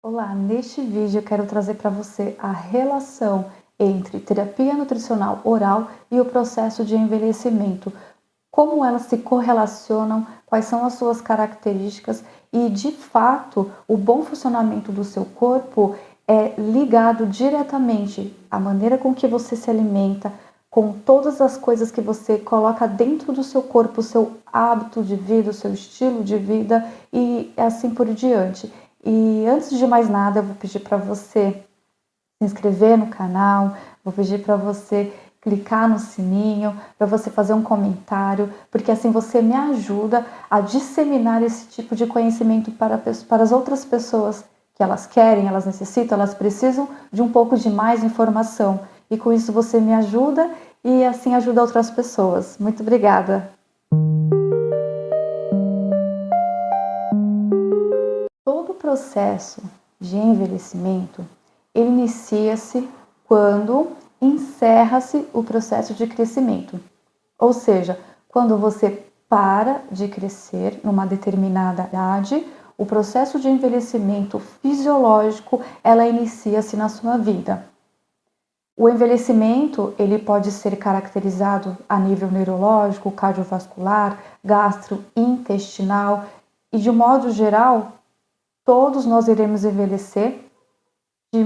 Olá, neste vídeo eu quero trazer para você a relação entre terapia nutricional oral e o processo de envelhecimento. Como elas se correlacionam, quais são as suas características e, de fato, o bom funcionamento do seu corpo é ligado diretamente à maneira com que você se alimenta, com todas as coisas que você coloca dentro do seu corpo, o seu hábito de vida, o seu estilo de vida e assim por diante. E antes de mais nada, eu vou pedir para você se inscrever no canal, vou pedir para você clicar no sininho, para você fazer um comentário, porque assim você me ajuda a disseminar esse tipo de conhecimento para as outras pessoas que elas querem, elas necessitam, elas precisam de um pouco de mais informação. E com isso você me ajuda e assim ajuda outras pessoas. Muito obrigada! Todo o processo de envelhecimento, ele inicia-se quando encerra-se o processo de crescimento. Ou seja, quando você para de crescer numa determinada idade, o processo de envelhecimento fisiológico, ela inicia-se na sua vida. O envelhecimento, ele pode ser caracterizado a nível neurológico, cardiovascular, gastrointestinal e, de modo geral, todos nós iremos envelhecer de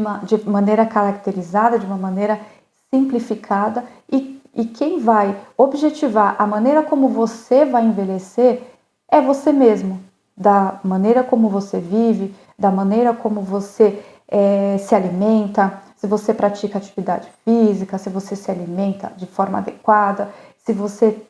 maneira caracterizada, de uma maneira simplificada, e quem vai objetivar a maneira como você vai envelhecer é você mesmo, da maneira como você vive, da maneira como você se alimenta, se você pratica atividade física, se você se alimenta de forma adequada, se você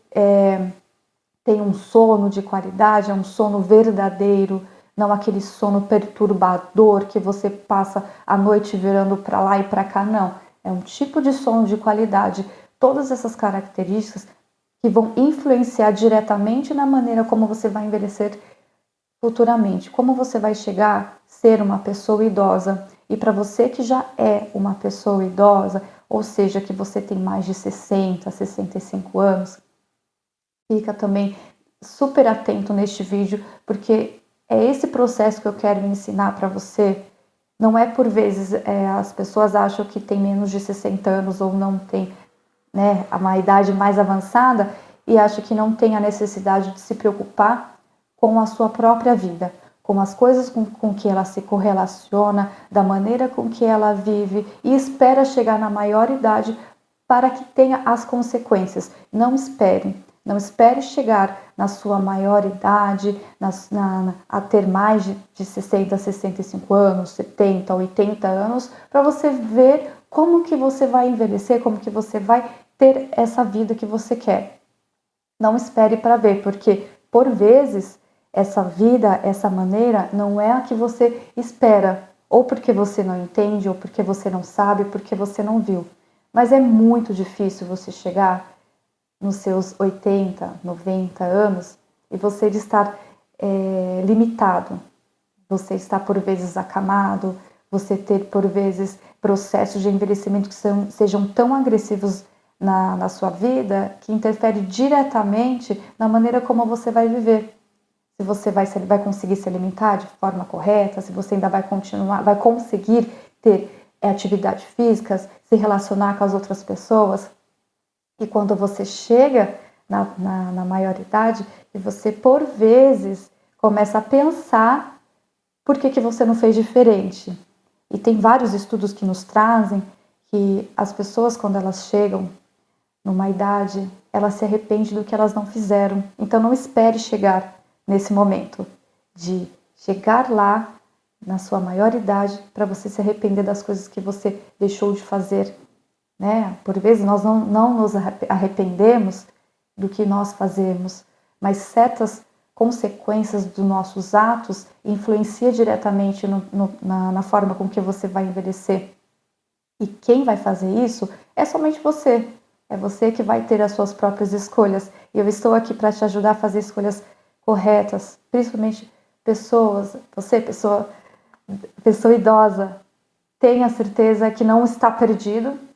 tem um sono de qualidade, é um sono verdadeiro, não aquele sono perturbador que você passa a noite virando para lá e para cá, não. É um tipo de sono de qualidade. Todas essas características que vão influenciar diretamente na maneira como você vai envelhecer futuramente, como você vai chegar a ser uma pessoa idosa. E para você que já é uma pessoa idosa, ou seja, que você tem mais de 60, 65 anos, fica também super atento neste vídeo, porque é esse processo que eu quero ensinar para você. Não é por vezes, as pessoas acham que tem menos de 60 anos ou não tem, né, uma idade mais avançada e acham que não tem a necessidade de se preocupar com a sua própria vida, com as coisas com que ela se correlaciona, da maneira com que ela vive e espera chegar na maior idade para que tenha as consequências. Não espere. Não espere chegar na sua maior idade, a ter mais de 60, 65 anos, 70, 80 anos, para você ver como que você vai envelhecer, como que você vai ter essa vida que você quer. Não espere para ver, porque por vezes essa vida, essa maneira não é a que você espera, ou porque você não entende, ou porque você não sabe, porque você não viu. Mas é muito difícil você chegar nos seus 80, 90 anos e você estar limitado, você está por vezes acamado, você ter por vezes processos de envelhecimento que sejam tão agressivos na sua vida que interfere diretamente na maneira como você vai viver. Se você vai conseguir se alimentar de forma correta, se você ainda vai conseguir ter atividades físicas, se relacionar com as outras pessoas. E quando você chega na maioridade, e você por vezes começa a pensar por que você não fez diferente. E tem vários estudos que nos trazem que as pessoas, quando elas chegam numa idade, elas se arrependem do que elas não fizeram. Então não espere chegar nesse momento de chegar lá na sua maioridade para você se arrepender das coisas que você deixou de fazer. Né? Por vezes nós não nos arrependemos do que nós fazemos, mas certas consequências dos nossos atos influenciam diretamente na forma com que você vai envelhecer. E quem vai fazer isso é somente você. É você que vai ter as suas próprias escolhas. E eu estou aqui para te ajudar a fazer escolhas corretas, principalmente você, pessoa idosa, tenha certeza que não está perdido.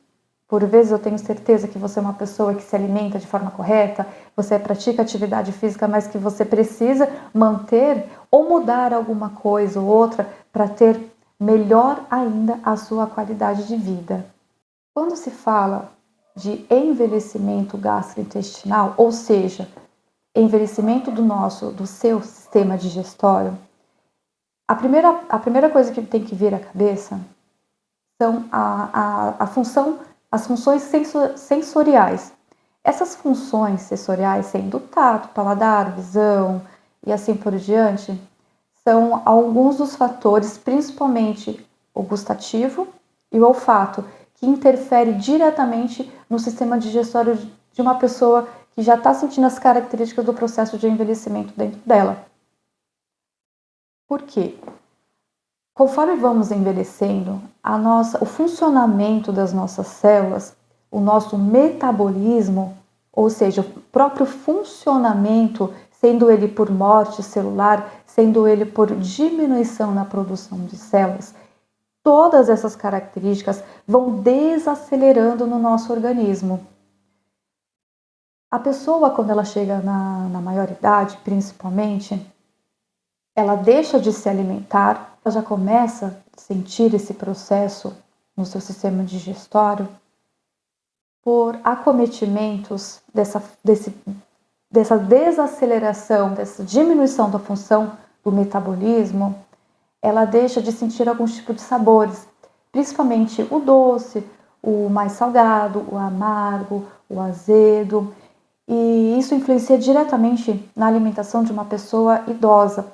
Por vezes eu tenho certeza que você é uma pessoa que se alimenta de forma correta, você pratica atividade física, mas que você precisa manter ou mudar alguma coisa ou outra para ter melhor ainda a sua qualidade de vida. Quando se fala de envelhecimento gastrointestinal, ou seja, envelhecimento do seu sistema digestório, a primeira coisa que tem que vir à cabeça são as funções sensoriais. Essas funções sensoriais, sendo tato, paladar, visão e assim por diante, são alguns dos fatores, principalmente o gustativo e o olfato, que interfere diretamente no sistema digestório de uma pessoa que já está sentindo as características do processo de envelhecimento dentro dela. Por quê? Conforme vamos envelhecendo, o funcionamento das nossas células, o nosso metabolismo, ou seja, o próprio funcionamento, sendo ele por morte celular, sendo ele por diminuição na produção de células, todas essas características vão desacelerando no nosso organismo. A pessoa, quando ela chega na maioridade, principalmente, ela deixa de se alimentar, ela já começa a sentir esse processo no seu sistema digestório por acometimentos dessa desaceleração, dessa diminuição da função do metabolismo. Ela deixa de sentir alguns tipos de sabores, principalmente o doce, o mais salgado, o amargo, o azedo. E isso influencia diretamente na alimentação de uma pessoa idosa,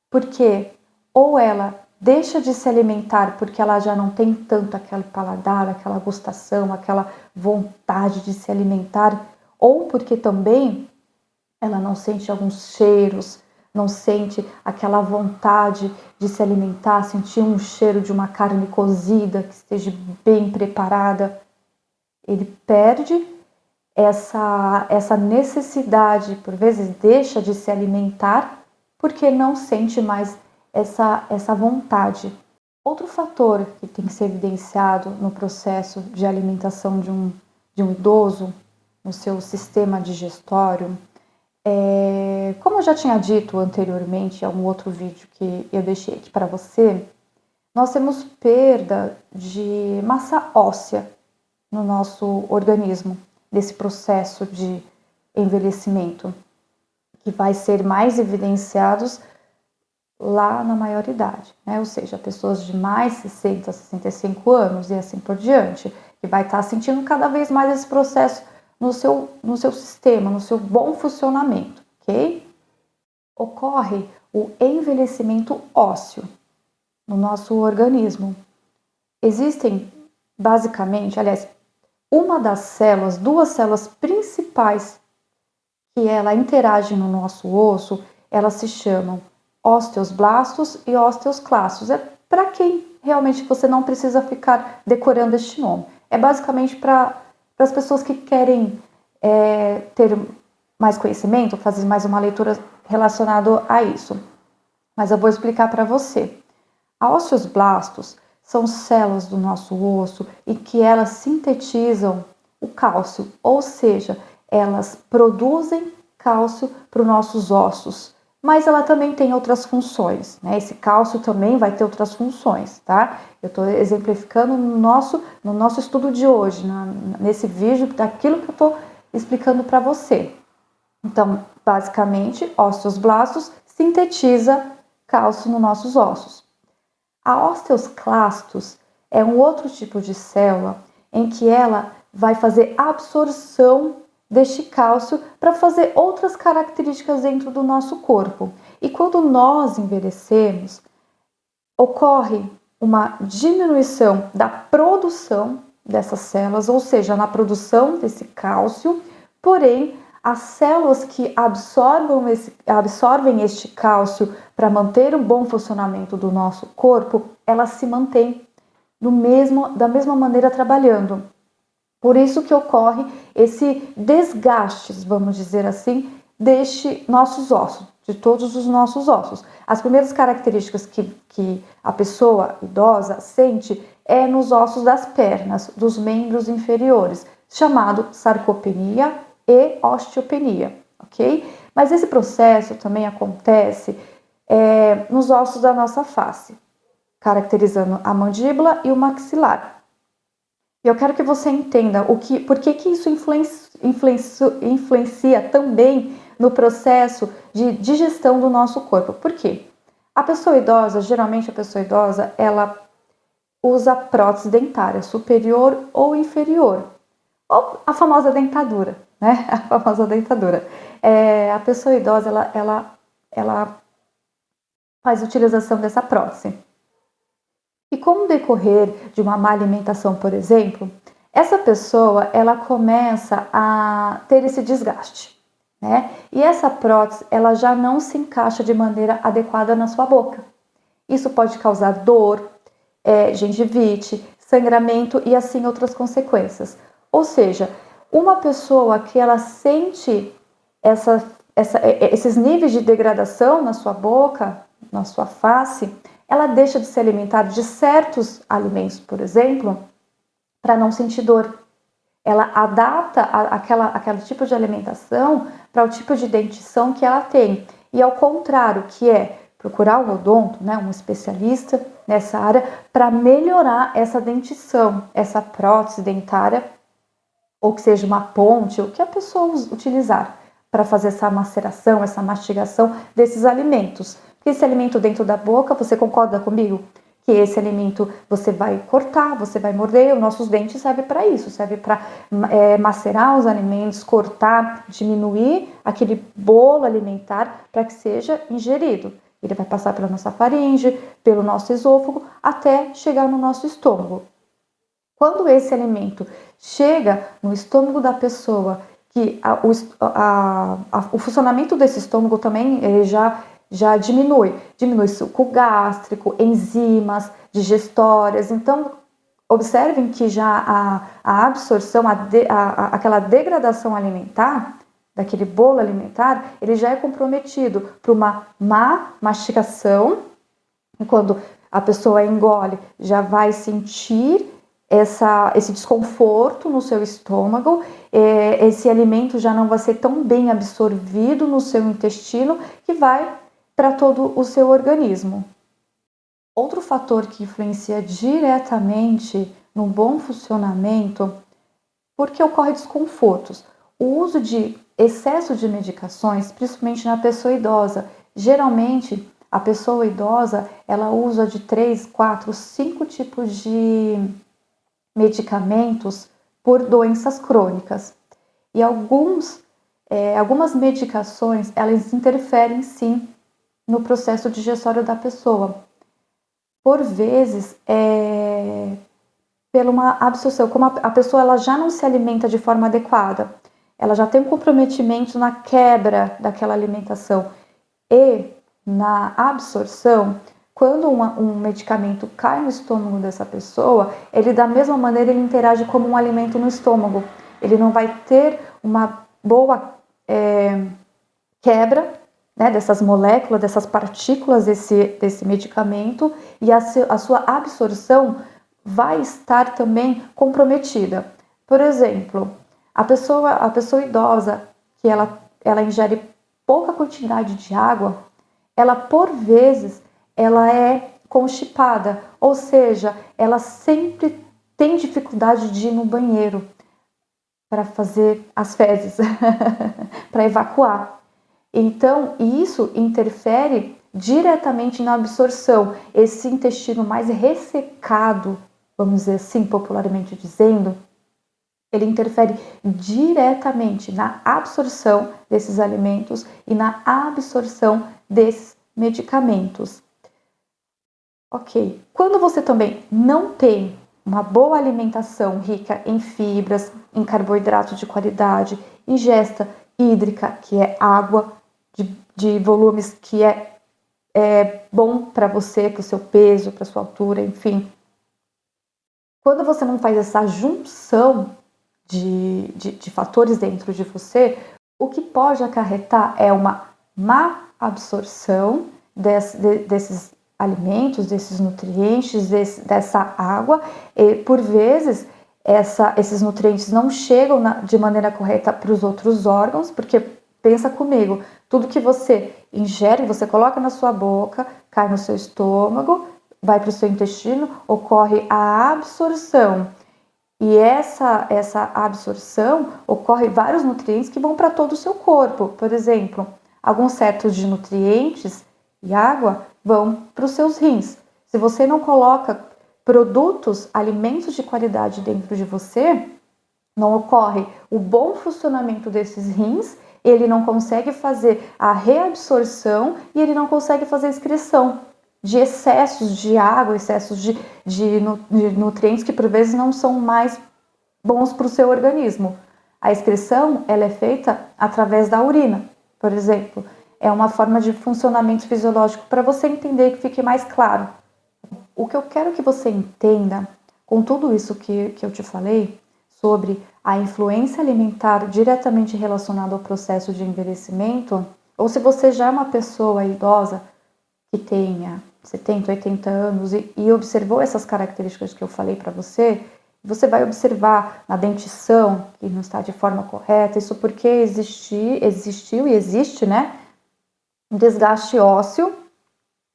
porque ou ela deixa de se alimentar porque ela já não tem tanto aquele paladar, aquela gustação, aquela vontade de se alimentar, ou porque também ela não sente alguns cheiros, não sente aquela vontade de se alimentar, sentir um cheiro de uma carne cozida que esteja bem preparada. Ele perde essa necessidade, por vezes deixa de se alimentar porque não sente mais essa vontade. Outro fator que tem que ser evidenciado no processo de alimentação de um idoso, no seu sistema digestório, como eu já tinha dito anteriormente em algum outro vídeo que eu deixei aqui para você, nós temos perda de massa óssea no nosso organismo, nesse processo de envelhecimento, que vai ser mais evidenciados lá na maioridade, né? Ou seja, pessoas de mais 60, 65 anos e assim por diante, que vai estar sentindo cada vez mais esse processo no seu sistema, no seu bom funcionamento, ok? Ocorre o envelhecimento ósseo no nosso organismo. Existem basicamente, aliás, duas células principais que ela interage no nosso osso, elas se chamam osteoblastos e osteoclastos. É para quem realmente você não precisa ficar decorando este nome. É basicamente para as pessoas que querem ter mais conhecimento, fazer mais uma leitura relacionada a isso. Mas eu vou explicar para você. A osteoblastos são células do nosso osso e que elas sintetizam o cálcio, ou seja, elas produzem cálcio para os nossos ossos, mas ela também tem outras funções, né? Esse cálcio também vai ter outras funções, tá? Eu estou exemplificando no nosso estudo de hoje, nesse vídeo, daquilo que eu estou explicando para você. Então, basicamente, osteoblastos sintetiza cálcio nos nossos ossos. A osteoclastos é um outro tipo de célula em que ela vai fazer absorção deste cálcio para fazer outras características dentro do nosso corpo. E quando nós envelhecemos, ocorre uma diminuição da produção dessas células, ou seja, na produção desse cálcio, porém, as células que absorvem este cálcio para manter um bom funcionamento do nosso corpo, elas se mantêm da mesma maneira trabalhando. Por isso que ocorre esse desgaste, vamos dizer assim, nossos ossos, de todos os nossos ossos. As primeiras características que a pessoa idosa sente é nos ossos das pernas, dos membros inferiores, chamado sarcopenia e osteopenia, ok? Mas esse processo também acontece nos ossos da nossa face. caracterizando a mandíbula e o maxilar. E eu quero que você entenda por que isso influencia também no processo de digestão do nosso corpo. Por quê? A pessoa idosa, geralmente a pessoa idosa, ela usa prótese dentária, superior ou inferior, ou a famosa dentadura, né? A famosa dentadura. A pessoa idosa, ela faz utilização dessa prótese. E com o decorrer de uma má alimentação, por exemplo, essa pessoa, ela começa a ter esse desgaste, né? E essa prótese, ela já não se encaixa de maneira adequada na sua boca. Isso pode causar dor, gengivite, sangramento e assim outras consequências. Ou seja, uma pessoa que ela sente esses níveis de degradação na sua boca, na sua face, ela deixa de se alimentar de certos alimentos, por exemplo, para não sentir dor. Ela adapta aquele tipo de alimentação para o tipo de dentição que ela tem. E ao contrário, que é procurar um odonto, né, um especialista nessa área, para melhorar essa dentição, essa prótese dentária, ou que seja uma ponte, o que a pessoa utilizar para fazer essa maceração, essa mastigação desses alimentos. Porque esse alimento dentro da boca, você concorda comigo? Que esse alimento você vai cortar, você vai morder, os nossos dentes servem para isso, serve para macerar os alimentos, cortar, diminuir aquele bolo alimentar para que seja ingerido. Ele vai passar pela nossa faringe, pelo nosso esôfago, até chegar no nosso estômago. Quando esse alimento chega no estômago da pessoa, que o funcionamento desse estômago também ele já diminui suco gástrico, enzimas, digestórias. Então, observem que já a absorção, aquela degradação alimentar, daquele bolo alimentar, ele já é comprometido por uma má mastigação. E quando a pessoa engole, já vai sentir esse desconforto no seu estômago, esse alimento já não vai ser tão bem absorvido no seu intestino, que vai para todo o seu organismo. Outro fator que influencia diretamente no bom funcionamento, porque ocorre desconfortos, o uso de excesso de medicações, principalmente na pessoa idosa. Geralmente, a pessoa idosa, ela usa de 3, 4, 5 tipos de medicamentos por doenças crônicas. E algumas medicações, elas interferem sim no processo digestório da pessoa. Por vezes, pela uma absorção, como a pessoa ela já não se alimenta de forma adequada, ela já tem um comprometimento na quebra daquela alimentação e na absorção. Quando um medicamento cai no estômago dessa pessoa, ele da mesma maneira ele interage como um alimento no estômago. Ele não vai ter uma boa quebra, né, dessas moléculas, dessas partículas desse medicamento, e a sua absorção vai estar também comprometida. Por exemplo, a pessoa idosa, que ela ingere pouca quantidade de água, ela por vezes ela é constipada, ou seja, ela sempre tem dificuldade de ir no banheiro para fazer as fezes, para evacuar. Então, isso interfere diretamente na absorção. Esse intestino mais ressecado, vamos dizer assim, popularmente dizendo, ele interfere diretamente na absorção desses alimentos e na absorção desses medicamentos. Ok, quando você também não tem uma boa alimentação rica em fibras, em carboidratos de qualidade, ingesta hídrica, que é água de volumes que é bom para você, para o seu peso, para a sua altura, enfim. Quando você não faz essa junção de fatores dentro de você, o que pode acarretar é uma má absorção desses alimentos, desses nutrientes, dessa água, e por vezes esses nutrientes não chegam de maneira correta para os outros órgãos, porque pensa comigo, tudo que você ingere, você coloca na sua boca, cai no seu estômago, vai para o seu intestino, ocorre a absorção. E essa absorção ocorre vários nutrientes que vão para todo o seu corpo. Por exemplo, alguns certos de nutrientes e água vão para os seus rins. Se você não coloca produtos, alimentos de qualidade dentro de você, não ocorre o bom funcionamento desses rins, ele não consegue fazer a reabsorção e ele não consegue fazer a excreção de excessos de água, excessos de nutrientes que por vezes não são mais bons para o seu organismo. A excreção ela é feita através da urina, por exemplo. É uma forma de funcionamento fisiológico para você entender que fique mais claro. O que eu quero que você entenda com tudo isso que eu te falei sobre a influência alimentar diretamente relacionada ao processo de envelhecimento, ou se você já é uma pessoa idosa que tenha 70, 80 anos e observou essas características que eu falei para você, você vai observar na dentição que não está de forma correta, isso porque existiu e existe, né, um desgaste ósseo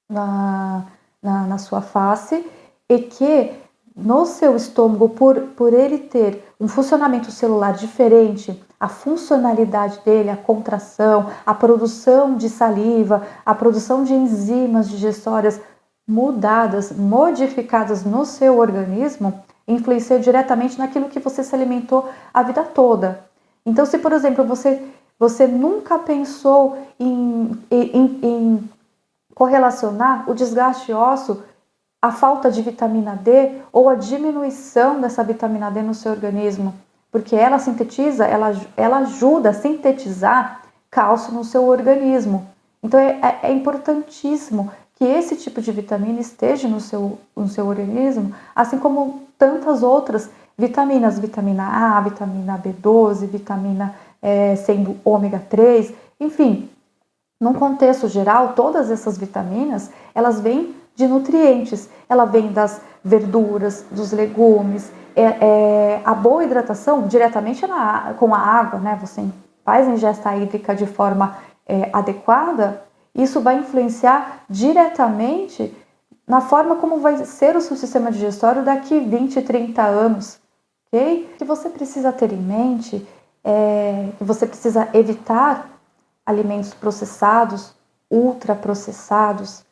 na sua face e que no seu estômago, por ele ter um funcionamento celular diferente, a funcionalidade dele, a contração, a produção de saliva, a produção de enzimas digestórias mudadas, modificadas no seu organismo, influencia diretamente naquilo que você se alimentou a vida toda. Então, se, por exemplo, você nunca pensou em correlacionar o desgaste ósseo a falta de vitamina D ou a diminuição dessa vitamina D no seu organismo, porque ela sintetiza, ela ajuda a sintetizar cálcio no seu organismo. Então é importantíssimo que esse tipo de vitamina esteja no seu organismo, assim como tantas outras vitaminas, vitamina A, vitamina B12, vitamina sendo ômega 3, enfim, num contexto geral, todas essas vitaminas, elas vêm de nutrientes, ela vem das verduras, dos legumes, a boa hidratação diretamente com a água, né? Você faz a ingesta hídrica de forma adequada, isso vai influenciar diretamente na forma como vai ser o seu sistema digestório daqui 20, 30 anos, ok? O que você precisa ter em mente é que você precisa evitar alimentos processados, ultraprocessados.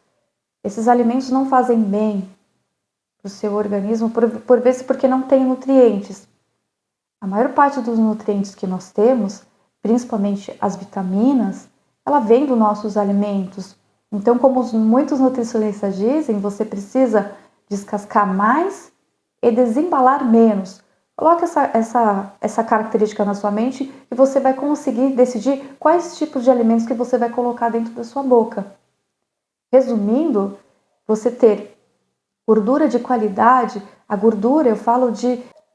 Esses alimentos não fazem bem para o seu organismo, por vezes porque não tem nutrientes. A maior parte dos nutrientes que nós temos, principalmente as vitaminas, ela vem dos nossos alimentos. Então, como muitos nutricionistas dizem, você precisa descascar mais e desembalar menos. Coloque essa característica na sua mente e você vai conseguir decidir quais tipos de alimentos que você vai colocar dentro da sua boca. Resumindo, você ter gordura de qualidade, a gordura eu falo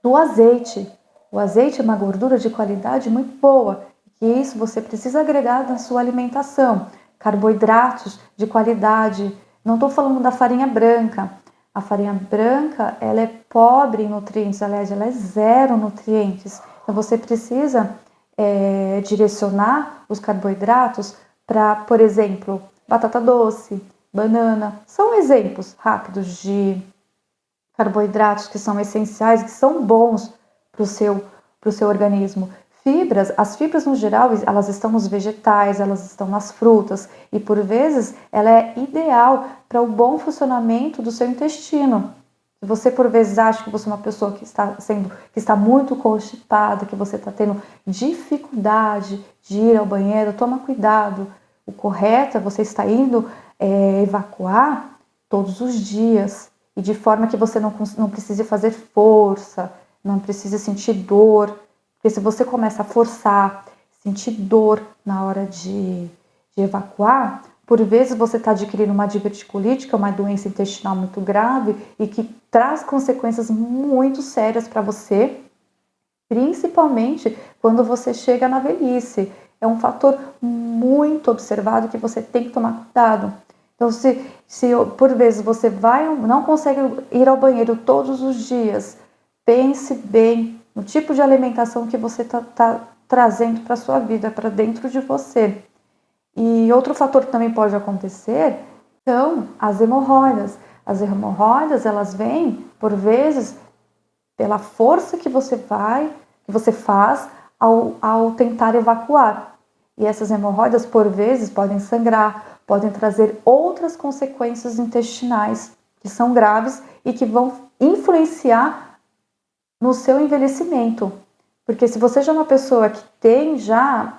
do azeite. O azeite é uma gordura de qualidade muito boa, e isso você precisa agregar na sua alimentação. Carboidratos de qualidade, não estou falando da farinha branca. A farinha branca, ela é pobre em nutrientes, aliás, ela é zero nutrientes. Então você precisa direcionar os carboidratos para, por exemplo, batata doce, banana. São exemplos rápidos de carboidratos que são essenciais, que são bons para o seu organismo. Fibras, as fibras no geral, elas estão nos vegetais, elas estão nas frutas e por vezes ela é ideal para o bom funcionamento do seu intestino. Se você por vezes acha que você é uma pessoa que está muito constipada, que você está tendo dificuldade de ir ao banheiro, toma cuidado. O correto é você estar indo evacuar todos os dias e de forma que você não precise fazer força, não precise sentir dor. Porque se você começa a forçar, sentir dor na hora de evacuar, por vezes você está adquirindo uma diverticulite, que é uma doença intestinal muito grave e que traz consequências muito sérias para você, principalmente quando você chega na velhice. É um fator muito observado que você tem que tomar cuidado. Então, se por vezes você não consegue ir ao banheiro todos os dias, pense bem no tipo de alimentação que você está trazendo para a sua vida, para dentro de você. E outro fator que também pode acontecer são as hemorroidas. As hemorroidas, elas vêm, por vezes, pela força que você faz ao tentar evacuar. E essas hemorroidas, por vezes, podem sangrar, podem trazer outras consequências intestinais que são graves e que vão influenciar no seu envelhecimento. Porque se você já é uma pessoa que tem já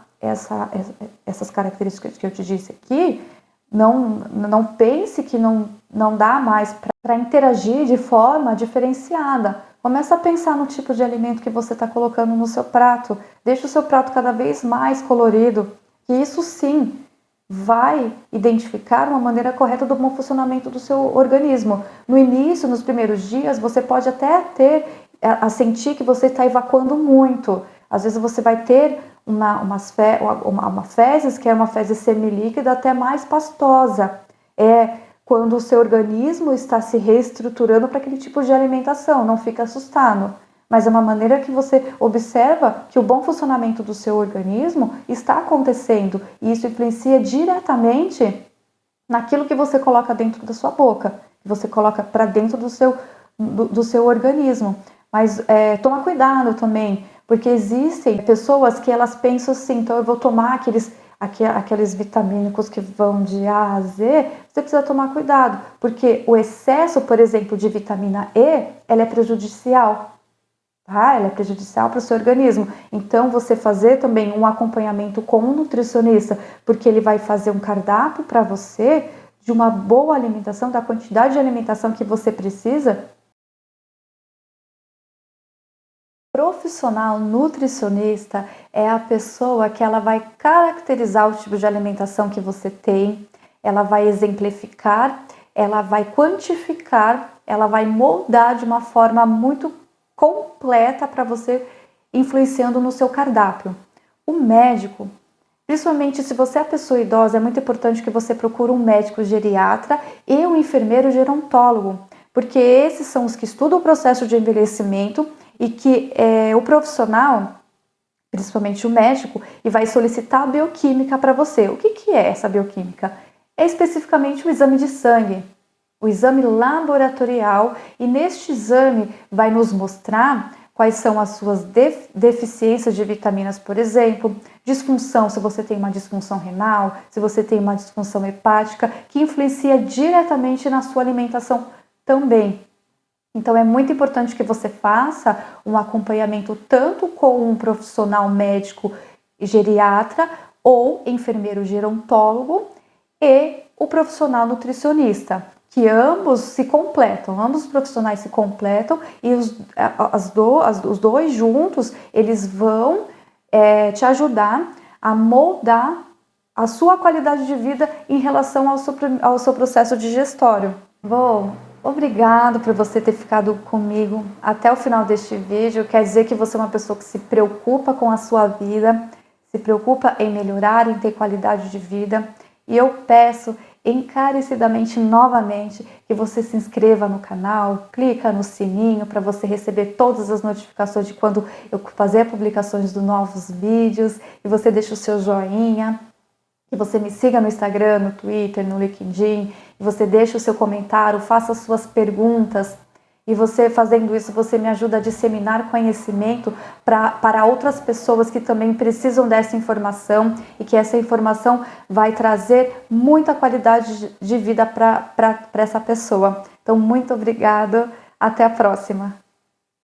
essas características que eu te disse aqui, não pense que não dá mais para interagir de forma diferenciada. Começa a pensar no tipo de alimento que você está colocando no seu prato. Deixa o seu prato cada vez mais colorido. E isso sim vai identificar uma maneira correta do bom funcionamento do seu organismo. No início, nos primeiros dias, você pode até a sentir que você está evacuando muito. Às vezes você vai ter uma fezes, que é uma fezes semilíquida, até mais pastosa. É quando o seu organismo está se reestruturando para aquele tipo de alimentação, não fica assustado. Mas é uma maneira que você observa que o bom funcionamento do seu organismo está acontecendo. E isso influencia diretamente naquilo que você coloca dentro da sua boca, que você coloca para dentro do seu organismo. Mas toma cuidado também, porque existem pessoas que elas pensam assim, então eu vou tomar aqueles vitamínicos que vão de A a Z. Você precisa tomar cuidado, porque o excesso, por exemplo, de vitamina E, ela é prejudicial. Tá? Ela é prejudicial para o seu organismo. Então, você fazer também um acompanhamento com um nutricionista, porque ele vai fazer um cardápio para você de uma boa alimentação, da quantidade de alimentação que você precisa. Profissional nutricionista é a pessoa que ela vai caracterizar o tipo de alimentação que você tem, ela vai exemplificar, ela vai quantificar, ela vai moldar de uma forma muito completa para você, influenciando no seu cardápio. O médico, principalmente se você é pessoa idosa, é muito importante que você procure um médico geriatra e um enfermeiro gerontólogo, porque esses são os que estudam o processo de envelhecimento e que o profissional, principalmente o médico, e vai solicitar a bioquímica para você. O que é essa bioquímica? É especificamente o exame de sangue, o exame laboratorial, e neste exame vai nos mostrar quais são as suas deficiências de vitaminas, por exemplo, disfunção, se você tem uma disfunção renal, se você tem uma disfunção hepática, que influencia diretamente na sua alimentação também. Então é muito importante que você faça um acompanhamento tanto com um profissional médico geriatra ou enfermeiro gerontólogo e o profissional nutricionista, que ambos se completam, ambos os profissionais se completam e os dois juntos, eles vão te ajudar a moldar a sua qualidade de vida em relação ao seu processo digestório. Bom, obrigado por você ter ficado comigo até o final deste vídeo. Quer dizer que você é uma pessoa que se preocupa com a sua vida, se preocupa em melhorar, em ter qualidade de vida. E eu peço encarecidamente novamente que você se inscreva no canal, clica no sininho para você receber todas as notificações de quando eu fazer publicações dos novos vídeos, e você deixa o seu joinha, que você me siga no Instagram, no Twitter, no LinkedIn, e você deixa o seu comentário, faça as suas perguntas. E você fazendo isso, você me ajuda a disseminar conhecimento para outras pessoas que também precisam dessa informação, e que essa informação vai trazer muita qualidade de vida para essa pessoa. Então, muito obrigada. Até a próxima.